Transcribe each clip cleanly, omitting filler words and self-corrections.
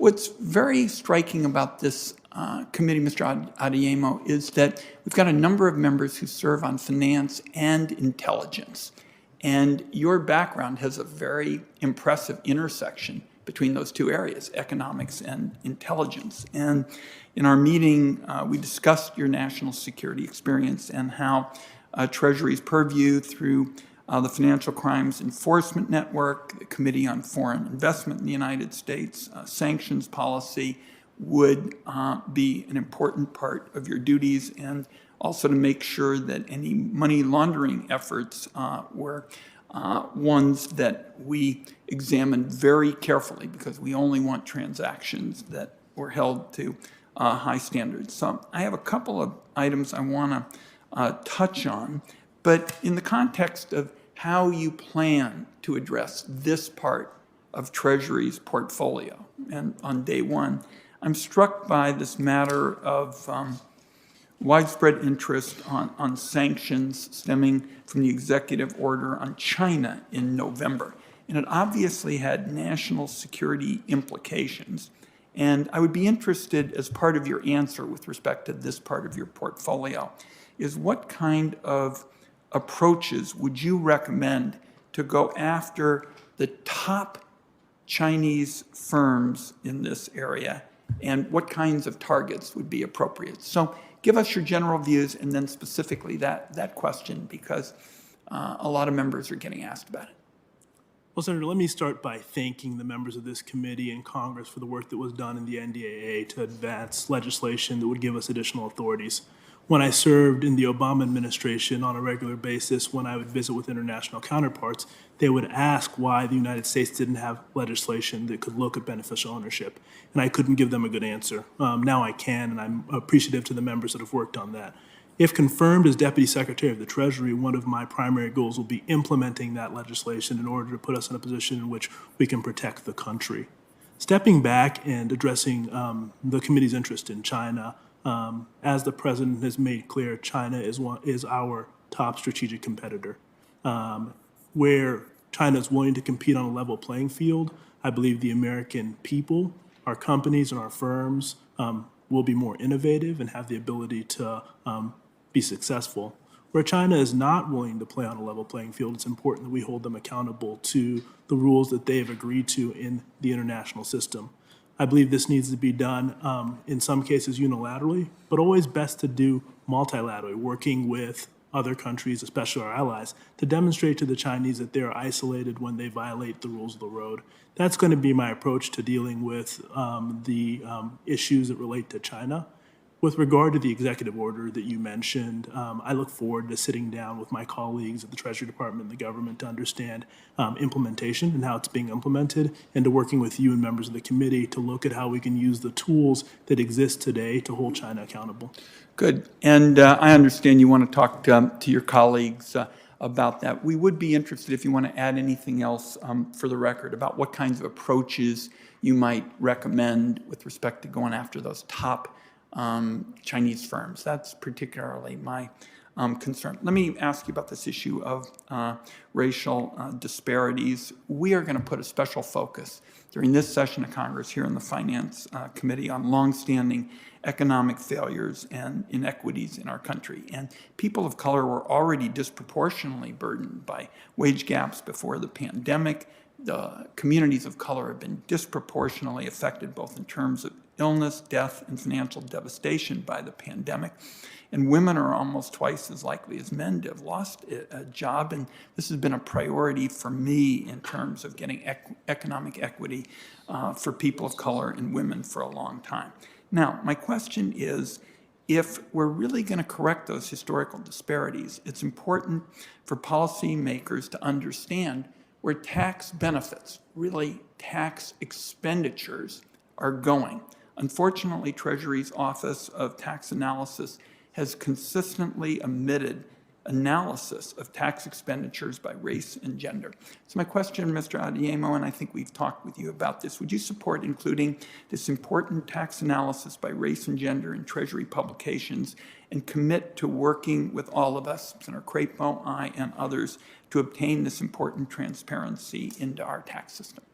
What's very striking about this committee, Mr. Adeyemo, is that we've got a number of members who serve on finance and intelligence. And your background has a very impressive intersection between those two areas, economics and intelligence. And in our meeting, we discussed your national security experience and how Treasury's purview through the Financial Crimes Enforcement Network, the Committee on Foreign Investment in the United States, sanctions policy would be an important part of your duties, and also to make sure that any money laundering efforts were ones that we examined very carefully, because we only want transactions that were held to high standards. So I have a couple of items I want to touch on, but in the context of how you plan to address this part of Treasury's portfolio. And on day one, I'm struck by this matter of widespread interest on sanctions stemming from the executive order on China in November. And it obviously had national security implications. And I would be interested, as part of your answer with respect to this part of your portfolio, is what kind of approaches would you recommend to go after the top Chinese firms in this area, and what kinds of targets would be appropriate? So give us your general views, and then specifically that question, because a lot of members are getting asked about it. Well, Senator, let me start by thanking the members of this committee and Congress for the work that was done in the NDAA to advance legislation that would give us additional authorities. When I served in the Obama administration on a regular basis, when I would visit with international counterparts, they would ask why the United States didn't have legislation that could look at beneficial ownership. And I couldn't give them a good answer. Now I can, and I'm appreciative to the members that have worked on that. If confirmed as Deputy Secretary of the Treasury, one of my primary goals will be implementing that legislation in order to put us in a position in which we can protect the country. Stepping back and addressing the committee's interest in China, as the President has made clear, China is our top strategic competitor. Where China is willing to compete on a level playing field, I believe the American people, our companies and our firms will be more innovative and have the ability to be successful. Where China is not willing to play on a level playing field, it's important that we hold them accountable to the rules that they have agreed to in the international system. I believe this needs to be done in some cases unilaterally, but always best to do multilaterally, working with other countries, especially our allies, to demonstrate to the Chinese that they're isolated when they violate the rules of the road. That's going to be my approach to dealing with the issues that relate to China. With regard to the executive order that you mentioned, I look forward to sitting down with my colleagues at the Treasury Department and the government to understand implementation and how it's being implemented, and to working with you and members of the committee to look at how we can use the tools that exist today to hold China accountable. Good. And I understand you want to talk to your colleagues about that. We would be interested if you want to add anything else for the record about what kinds of approaches you might recommend with respect to going after those top Chinese firms. That's particularly my concern. Let me ask you about this issue of racial disparities. We are going to put a special focus during this session of Congress here in the Finance Committee on longstanding economic failures and inequities in our country. And people of color were already disproportionately burdened by wage gaps before the pandemic. The communities of color have been disproportionately affected both in terms of illness, death, and financial devastation by the pandemic. And women are almost twice as likely as men to have lost a job. And this has been a priority for me in terms of getting economic equity for people of color and women for a long time. Now, my question is, if we're really going to correct those historical disparities, it's important for policymakers to understand where tax benefits, really tax expenditures, are going. Unfortunately, Treasury's Office of Tax Analysis has consistently omitted analysis of tax expenditures by race and gender. So my question, Mr. Adeyemo, and I think we've talked with you about this, would you support including this important tax analysis by race and gender in Treasury publications, and commit to working with all of us, Senator Crapo, I, and others, to obtain this important transparency into our tax system?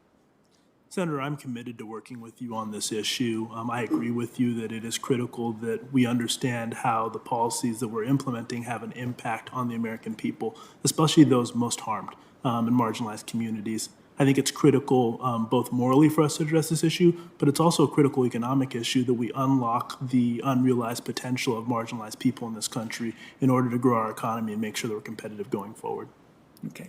Senator, I'm committed to working with you on this issue. I agree with you that it is critical that we understand how the policies that we're implementing have an impact on the American people, especially those most harmed in marginalized communities. I think it's critical both morally for us to address this issue, but it's also a critical economic issue that we unlock the unrealized potential of marginalized people in this country in order to grow our economy and make sure that we're competitive going forward. Okay.